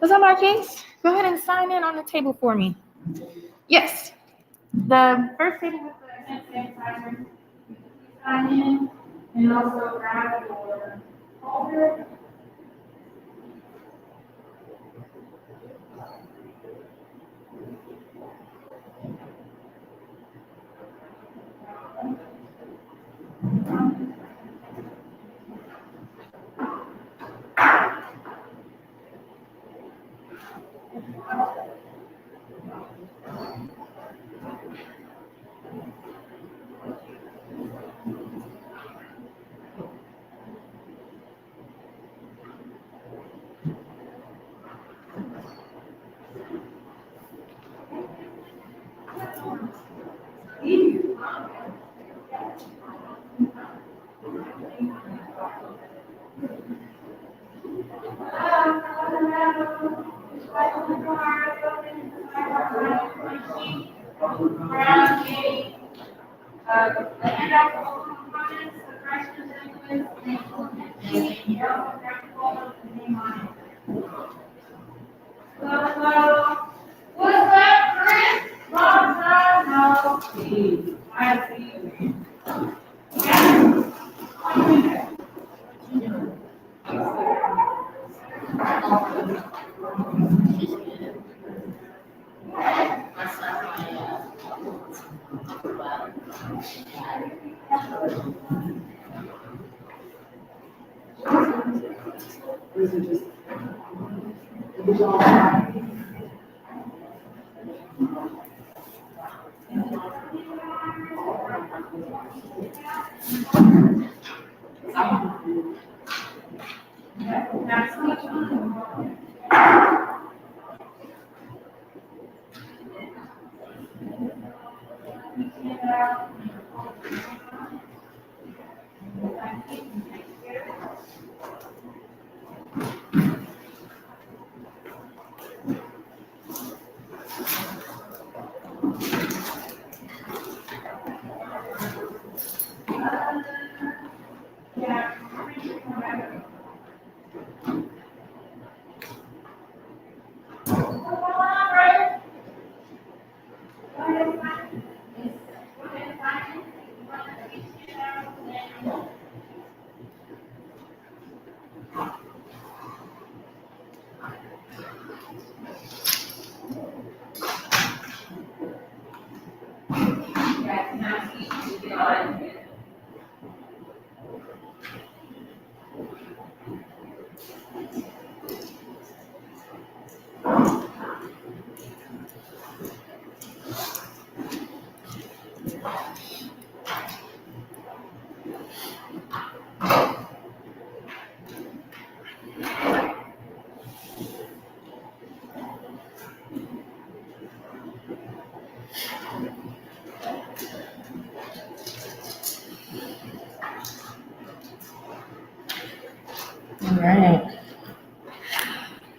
What's up, Marquise? Go ahead and sign in on the table for me. Yes. The first table with the hand sanitizer. Sign in and also grab your folder.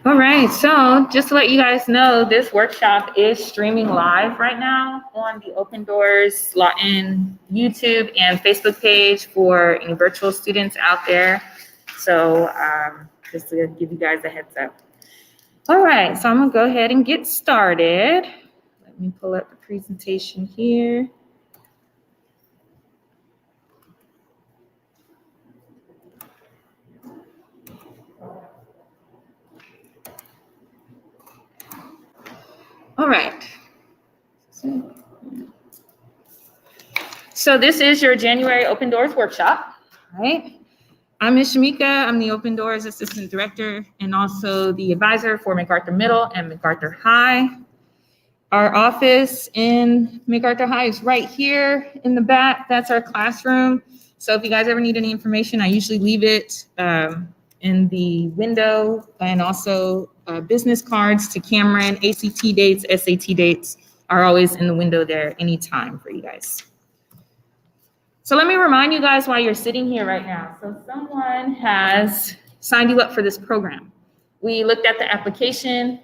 All right, so just to let you guys know, this workshop is streaming live right now on the Open Doors Lawton YouTube and Facebook page for any virtual students out there. So just to give you guys a heads up. All right, so I'm gonna go ahead and get started. Let me pull up the presentation here. All right. So this is your January Open Doors workshop, right? I'm Ms. Shamika. I'm the Open Doors Assistant Director and also the advisor for MacArthur Middle and MacArthur High. Our office in MacArthur High is right here in the back. That's our classroom. So if you guys ever need any information, I usually leave it in the window, and also business cards to Cameron, ACT dates, SAT dates are always in the window there anytime for you guys. So let me remind you guys why you're sitting here right now. So someone has signed you up for this program. We looked at the application,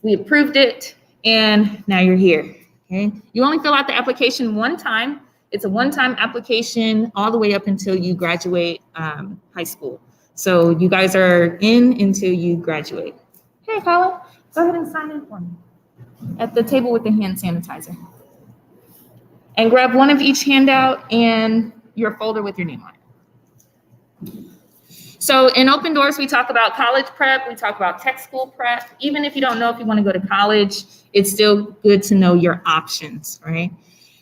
we approved it, and now you're here, okay? You only fill out the application one time. It's a one-time application all the way up until you graduate high school. So you guys are in until you graduate. Hey, Colin. Go ahead and sign in for me at the table with the hand sanitizer. And grab one of each handout and your folder with your name on it. So in Open Doors, we talk about college prep, we talk about tech school prep. Even if you don't know if you want to go to college, it's still good to know your options, right?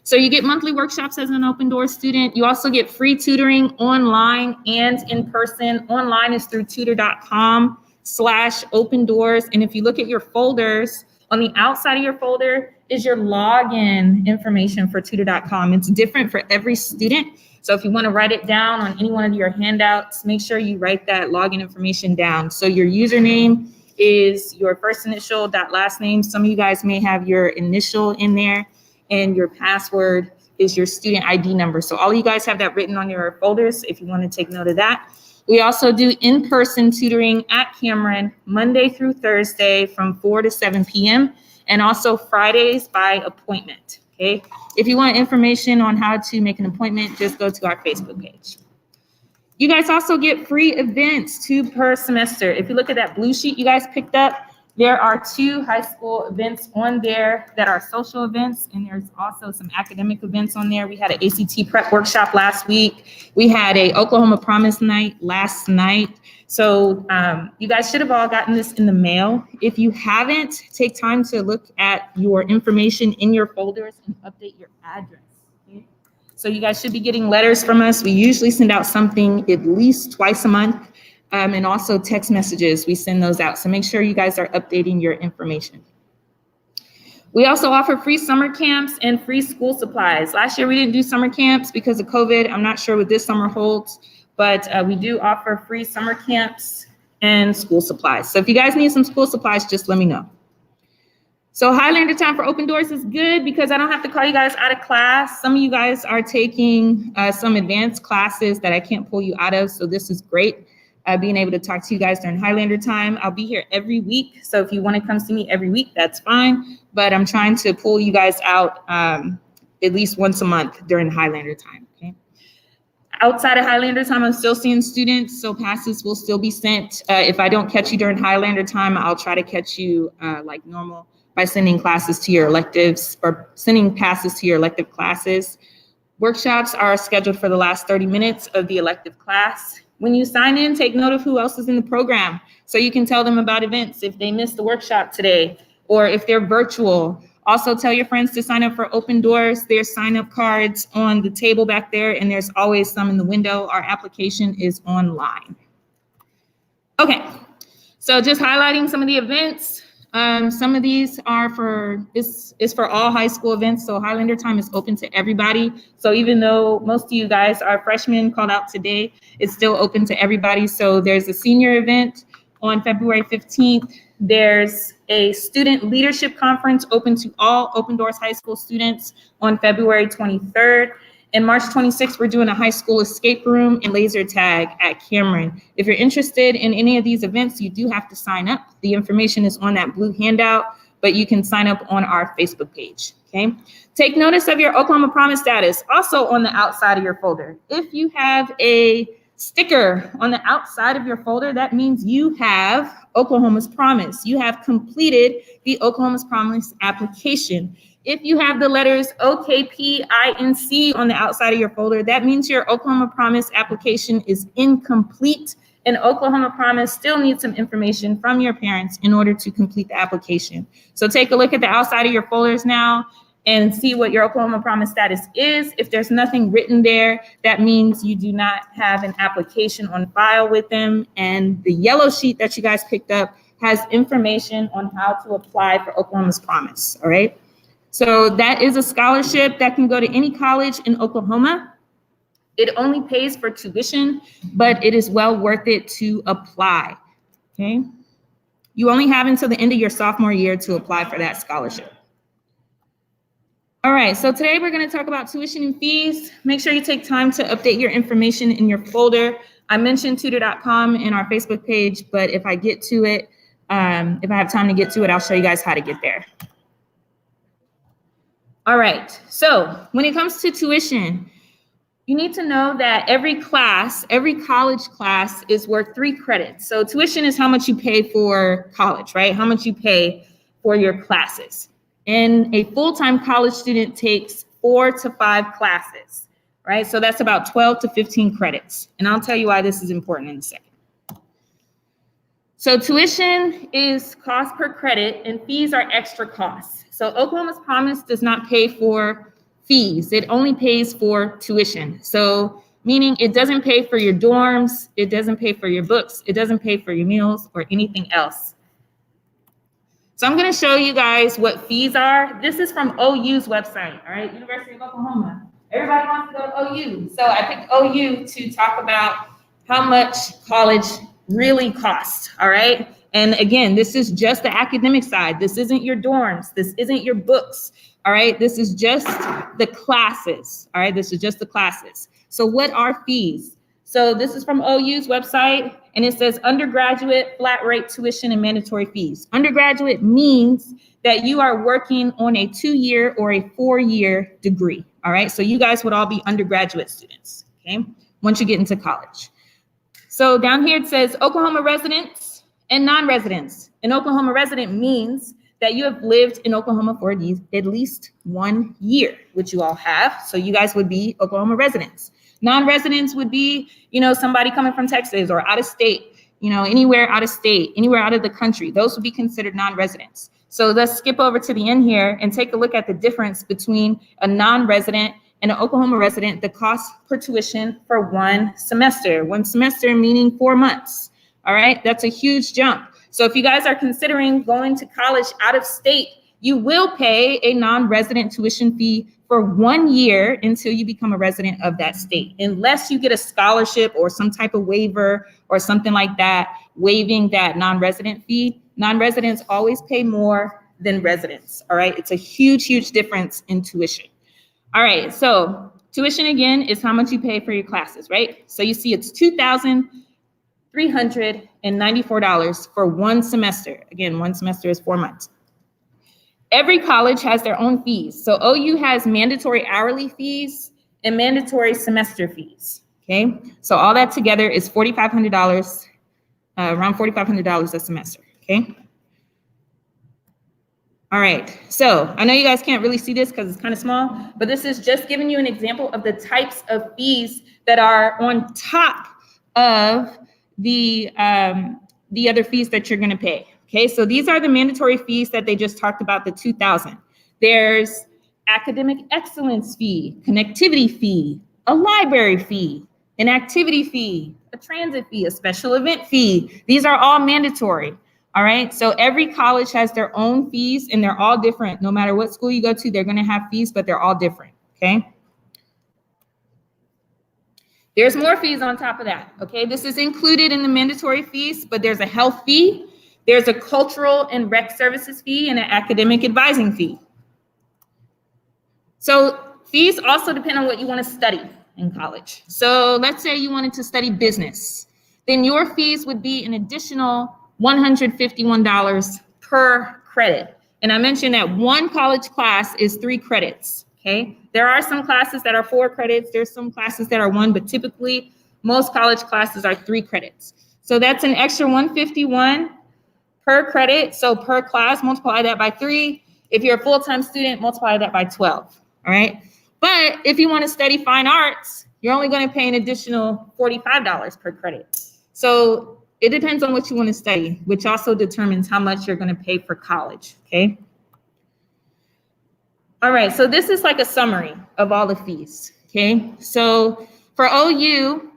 So you get monthly workshops as an Open Doors student. You also get free tutoring online and in person. Online is through tutor.com/Open Doors. And if you look at your folders, on the outside of your folder is your login information for tutor.com. It's different for every student. So if you want to write it down on any one of your handouts, make sure you write that login information down. So your username is your first initial dot last name. Some of you guys may have your initial in there, and your password is your student ID number. So all you guys have that written on your folders if you want to take note of that. We also do in-person tutoring at Cameron Monday through Thursday from 4 to 7 p.m. and also Fridays by appointment, okay? If you want information on how to make an appointment, just go to our Facebook page. You guys also get free events, 2 per semester. If you look at that blue sheet you guys picked up, there are 2 high school events on there that are social events, and there's also some academic events on there. We had an ACT prep workshop last week. We had a Oklahoma Promise Night last night. So you guys should have all gotten this in the mail. If you haven't, take time to look at your information in your folders and update your address. Okay? So you guys should be getting letters from us. We usually send out something at least twice a month. And also text messages, we send those out. So make sure you guys are updating your information. We also offer free summer camps and free school supplies. Last year we didn't do summer camps because of COVID. I'm not sure what this summer holds, but we do offer free summer camps and school supplies. So if you guys need some school supplies, just let me know. So Highlander time for Open Doors is good because I don't have to call you guys out of class. Some of you guys are taking some advanced classes that I can't pull you out of, so this is great. Being able to talk to you guys during Highlander time. I'll be here every week. So if you want to come see me every week, that's fine. But I'm trying to pull you guys out at least once a month during Highlander time, okay? Outside of Highlander time, I'm still seeing students, so passes will still be sent. If I don't catch you during Highlander time, I'll try to catch you like normal by sending classes to your electives or sending passes to your elective classes. Workshops are scheduled for the last 30 minutes of the elective class. When you sign in, take note of who else is in the program so you can tell them about events if they missed the workshop today or if they're virtual. Also tell your friends to sign up for Open Doors. There's sign-up cards on the table back there, and there's always some in the window. Our application is online. Okay, so just highlighting some of the events. Some of these are for all high school events. So Highlander time is open to everybody. So even though most of you guys are freshmen called out today, it's still open to everybody. So there's a senior event on February 15th. There's a student leadership conference open to all Open Doors high school students on February 23rd. And March 26th, we're doing a high school escape room and laser tag at Cameron. If you're interested in any of these events, you do have to sign up. The information is on that blue handout, but you can sign up on our Facebook page, okay? Take notice of your Oklahoma Promise status, also on the outside of your folder. If you have a sticker on the outside of your folder, that means you have Oklahoma's Promise. You have completed the Oklahoma's Promise application. If you have the letters OKPINC on the outside of your folder, that means your Oklahoma Promise application is incomplete, and Oklahoma Promise still needs some information from your parents in order to complete the application. So take a look at the outside of your folders now and see what your Oklahoma Promise status is. If there's nothing written there, that means you do not have an application on file with them. And the yellow sheet that you guys picked up has information on how to apply for Oklahoma's Promise, all right? So that is a scholarship that can go to any college in Oklahoma. It only pays for tuition, but it is well worth it to apply, okay? You only have until the end of your sophomore year to apply for that scholarship. All right, so today we're gonna talk about tuition and fees. Make sure you take time to update your information in your folder. I mentioned tutor.com in our Facebook page, but if I get to it, if I have time to get to it, I'll show you guys how to get there. All right, so when it comes to tuition, You need to know that every college class is worth 3 credits. So tuition is how much you pay for college, right? How much you pay for your classes. And a full-time college student takes 4 to 5 classes, right? So that's about 12 to 15 credits. And I'll tell you why this is important in a second. So tuition is cost per credit and fees are extra costs. So Oklahoma's Promise does not pay for fees. It only pays for tuition. So meaning it doesn't pay for your dorms, it doesn't pay for your books, it doesn't pay for your meals or anything else. So I'm gonna show you guys what fees are. This is from OU's website, all right, University of Oklahoma. Everybody wants to go to OU. So I picked OU to talk about how much college really costs, all right? And again, this is just the academic side. This isn't your dorms. This isn't your books, all right? This is just the classes, all right? This is just the classes. So what are fees? So this is from OU's website, and it says undergraduate flat rate tuition and mandatory fees. Undergraduate means that you are working on a 2-year or a 4-year degree, all right? So you guys would all be undergraduate students, okay? Once you get into college. So down here it says Oklahoma residents and non-residents. An Oklahoma resident means that you have lived in Oklahoma for at least 1 year, which you all have. So you guys would be Oklahoma residents. Non-residents would be, somebody coming from Texas or out of state, anywhere out of state, anywhere out of the country. Those would be considered non-residents. So let's skip over to the end here and take a look at the difference between a non-resident and an Oklahoma resident, the cost per tuition for 1 semester. 1 semester meaning 4 months, all right? That's a huge jump. So if you guys are considering going to college out of state, you will pay a non-resident tuition fee for 1 year until you become a resident of that state, unless you get a scholarship or some type of waiver or something like that, waiving that non-resident fee. Non-residents always pay more than residents, all right? It's a huge, huge difference in tuition. All right, so tuition again is how much you pay for your classes, right? So you see it's $2,394 for 1 semester. Again, 1 semester is 4 months. Every college has their own fees. So OU has mandatory hourly fees and mandatory semester fees, okay? So all that together is $4,500, around $4,500 a semester, okay? All right, so I know you guys can't really see this because it's kind of small, but this is just giving you an example of the types of fees that are on top of the other fees that you're gonna pay, okay? So these are the mandatory fees that they just talked about, the 2,000. There's academic excellence fee, connectivity fee, a library fee, an activity fee, a transit fee, a special event fee. These are all mandatory. All right, so every college has their own fees and they're all different. No matter what school you go to, they're gonna have fees, but they're all different, okay? There's more fees on top of that, okay? This is included in the mandatory fees, but there's a health fee, there's a cultural and rec services fee, and an academic advising fee. So fees also depend on what you wanna study in college. So let's say you wanted to study business, then your fees would be an additional $151 per credit. And I mentioned that 1 college class is 3 credits, okay? There are some classes that are 4 credits. There's some classes that are 1, but typically most college classes are 3 credits. So that's an extra $151 per credit. So per class, multiply that by 3. If you're a full-time student, multiply that by 12, all right? But if you want to study fine arts, you're only going to pay an additional $45 per credit. So it depends on what you want to study, which also determines how much you're going to pay for college, okay? All right, so this is like a summary of all the fees, okay? So for OU,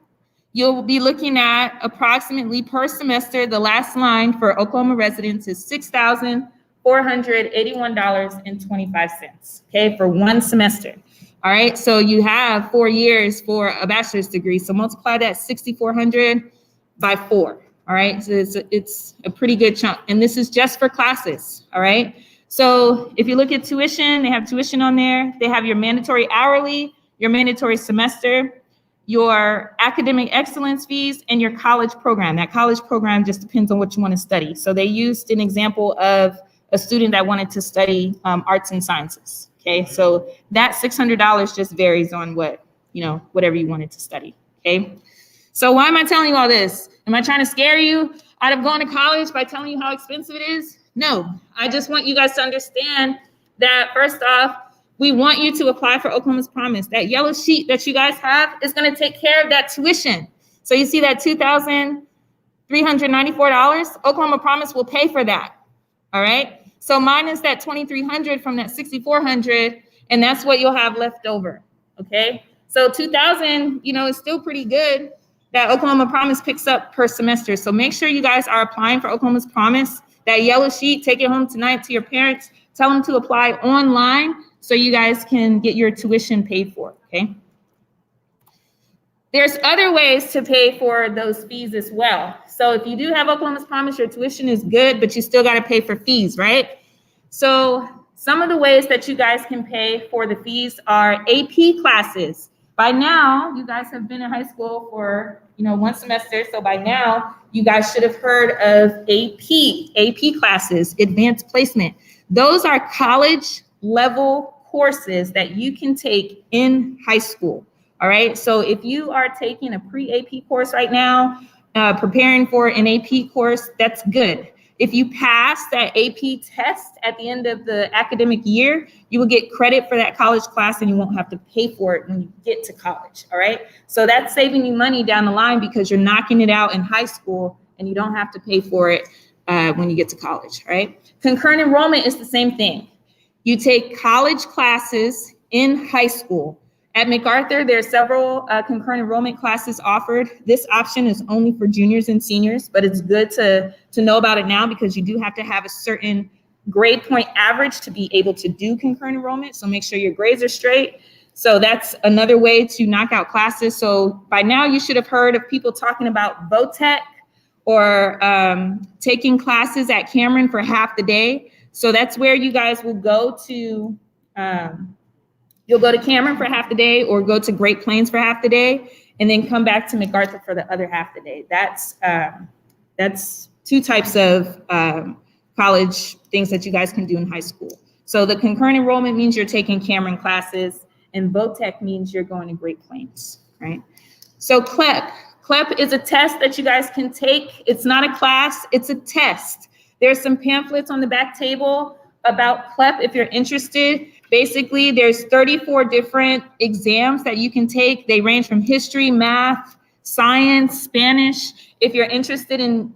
you'll be looking at approximately per semester, the last line for Oklahoma residents is $6,481.25, okay, for 1 semester. All right, so you have 4 years for a bachelor's degree, so multiply that 6,400 by 4. All right, so it's a pretty good chunk. And this is just for classes, all right? So if you look at tuition, they have tuition on there. They have your mandatory hourly, your mandatory semester, your academic excellence fees, and your college program. That college program just depends on what you want to study. So they used an example of a student that wanted to study arts and sciences, okay? So that $600 just varies on what whatever you wanted to study, okay? So why am I telling you all this? Am I trying to scare you out of going to college by telling you how expensive it is? No, I just want you guys to understand that first off, we want you to apply for Oklahoma's Promise. That yellow sheet that you guys have is going to take care of that tuition. So you see that $2,394, Oklahoma Promise will pay for that, all right? So minus that $2,300 from that $6,400, and that's what you'll have left over, okay? So $2,000, is still pretty good that Oklahoma Promise picks up per semester. So make sure you guys are applying for Oklahoma's Promise. That yellow sheet, take it home tonight to your parents. Tell them to apply online so you guys can get your tuition paid for, okay? There's other ways to pay for those fees as well. So if you do have Oklahoma's Promise, your tuition is good, but you still got to pay for fees, right? So some of the ways that you guys can pay for the fees are AP classes. By now, you guys have been in high school for, one semester. So by now, you guys should have heard of AP classes, advanced placement. Those are college level courses that you can take in high school. All right. So if you are taking a pre-AP course right now, preparing for an AP course, that's good. If you pass that AP test at the end of the academic year, you will get credit for that college class and you won't have to pay for it when you get to college. All right. So that's saving you money down the line because you're knocking it out in high school and you don't have to pay for it when you get to college. All right. Concurrent enrollment is the same thing. You take college classes in high school. At MacArthur, there are several concurrent enrollment classes offered. This option is only for juniors and seniors, but it's good to know about it now because you do have to have a certain grade point average to be able to do concurrent enrollment. So make sure your grades are straight. So that's another way to knock out classes. So by now you should have heard of people talking about VOTEC or taking classes at Cameron for half the day. So that's where you guys will go to, you'll go to Cameron for half the day or go to Great Plains for half the day and then come back to MacArthur for the other half the day. That's two types of college things that you guys can do in high school. So the concurrent enrollment means you're taking Cameron classes and VOTEC means you're going to Great Plains, right? So CLEP is a test that you guys can take. It's not a class, it's a test. There's some pamphlets on the back table about CLEP if you're interested. Basically, there's 34 different exams that you can take. They range from history, math, science, Spanish. If you're interested in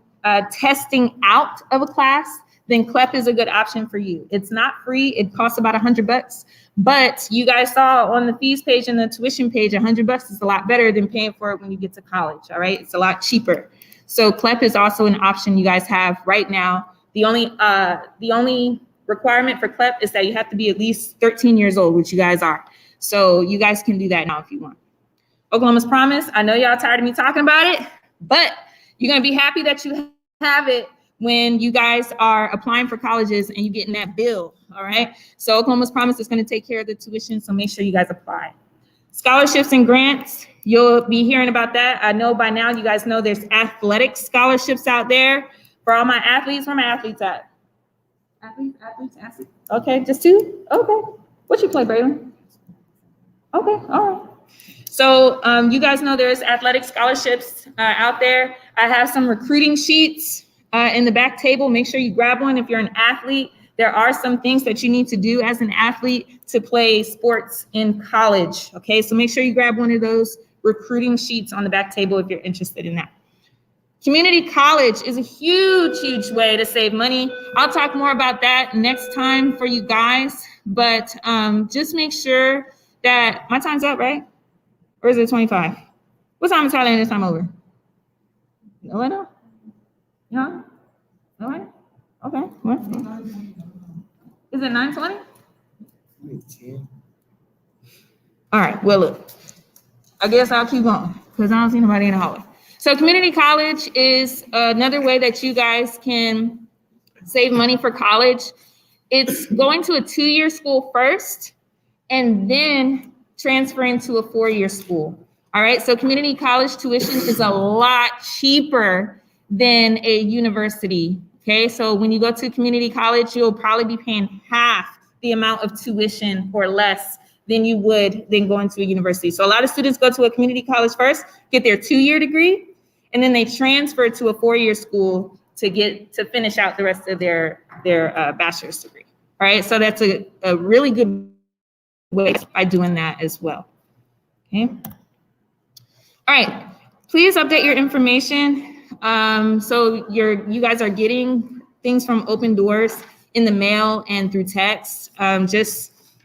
testing out of a class, then CLEP is a good option for you. It's not free. It costs about $100, but you guys saw on the fees page and the tuition page, $100 is a lot better than paying for it when you get to college, all right? It's a lot cheaper. So CLEP is also an option you guys have right now. The only requirement for CLEP is that you have to be at least 13 years old, which you guys are. So you guys can do that now if you want. Oklahoma's Promise, I know y'all tired of me talking about it, but you're gonna be happy that you have it when you guys are applying for colleges and you getting that bill, all right? So Oklahoma's Promise is gonna take care of the tuition, so make sure you guys apply. Scholarships and grants, you'll be hearing about that. I know by now you guys know there's athletic scholarships out there. For all my athletes, where are my athletes at? Athletes. Okay, just two? Okay. What you play, Braylon? Okay, all right. So you guys know there's athletic scholarships out there. I have some recruiting sheets in the back table. Make sure you grab one if you're an athlete. There are some things that you need to do as an athlete to play sports in college, okay? So make sure you grab one of those recruiting sheets on the back table if you're interested in that. Community college is a huge way to save money. I'll talk more about that next time for you guys, but just make sure that my time's up, right? Or is it 25? What time is Tyler and this time over? No, I know. Yeah? All right. Okay. What? Is it 9:20? All right. Well, look, I guess I'll keep going because I don't see nobody in the hallway. So community college is another way that you guys can save money for college. It's going to a 2-year school first and then transferring to a 4-year school. All right, so community college tuition is a lot cheaper than a university. Okay, so when you go to community college, you'll probably be paying half the amount of tuition or less than you would then go into a university. So a lot of students go to a community college first, get their 2-year degree, and then they transfer to a 4-year school to finish out the rest of their bachelor's degree. All right, so that's a really good way by doing that as well. Okay. All right, please update your information. So you guys are getting things from Open Doors in the mail and through text.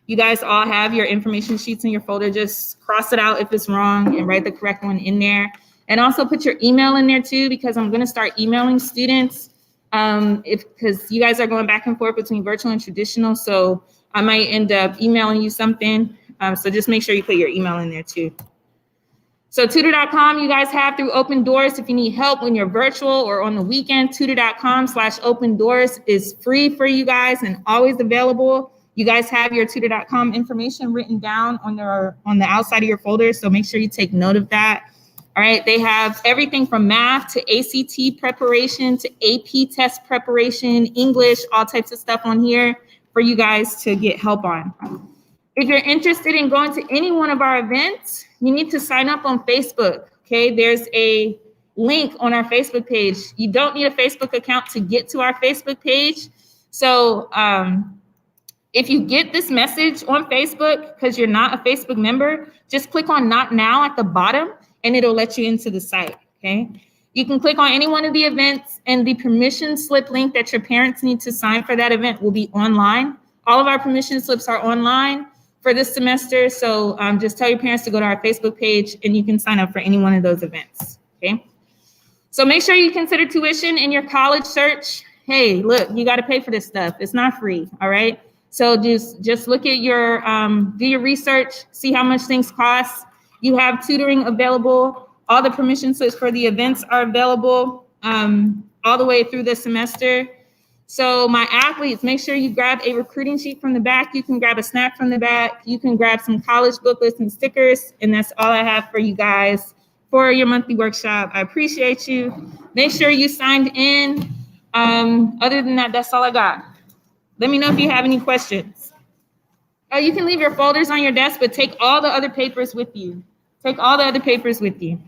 You guys all have your information sheets in your folder. Just cross it out if it's wrong and write the correct one in there. And also put your email in there too, because I'm gonna start emailing students because you guys are going back and forth between virtual and traditional. So I might end up emailing you something. So just make sure you put your email in there too. So tutor.com, you guys have through Open Doors. If you need help when you're virtual or on the weekend, tutor.com/open doors is free for you guys and always available. You guys have your tutor.com information written down on the outside of your folder. So make sure you take note of that. All right, they have everything from math to ACT preparation to AP test preparation, English, all types of stuff on here for you guys to get help on. If you're interested in going to any one of our events, you need to sign up on Facebook, okay? There's a link on our Facebook page. You don't need a Facebook account to get to our Facebook page. So if you get this message on Facebook because you're not a Facebook member, just click on Not Now at the bottom and it'll let you into the site, okay? You can click on any one of the events and the permission slip link that your parents need to sign for that event will be online. All of our permission slips are online for this semester. So just tell your parents to go to our Facebook page and you can sign up for any one of those events, okay? So make sure you consider tuition in your college search. Hey, look, you gotta pay for this stuff. It's not free, all right? So just look at your, do your research, see how much things cost. You have tutoring available. All the permission slips for the events are available all the way through the semester. So my athletes, make sure you grab a recruiting sheet from the back. You can grab a snack from the back. You can grab some college booklets and stickers. And that's all I have for you guys for your monthly workshop. I appreciate you. Make sure you signed in. Other than that, that's all I got. Let me know if you have any questions. You can leave your folders on your desk, but take all the other papers with you. Take all the other papers with you.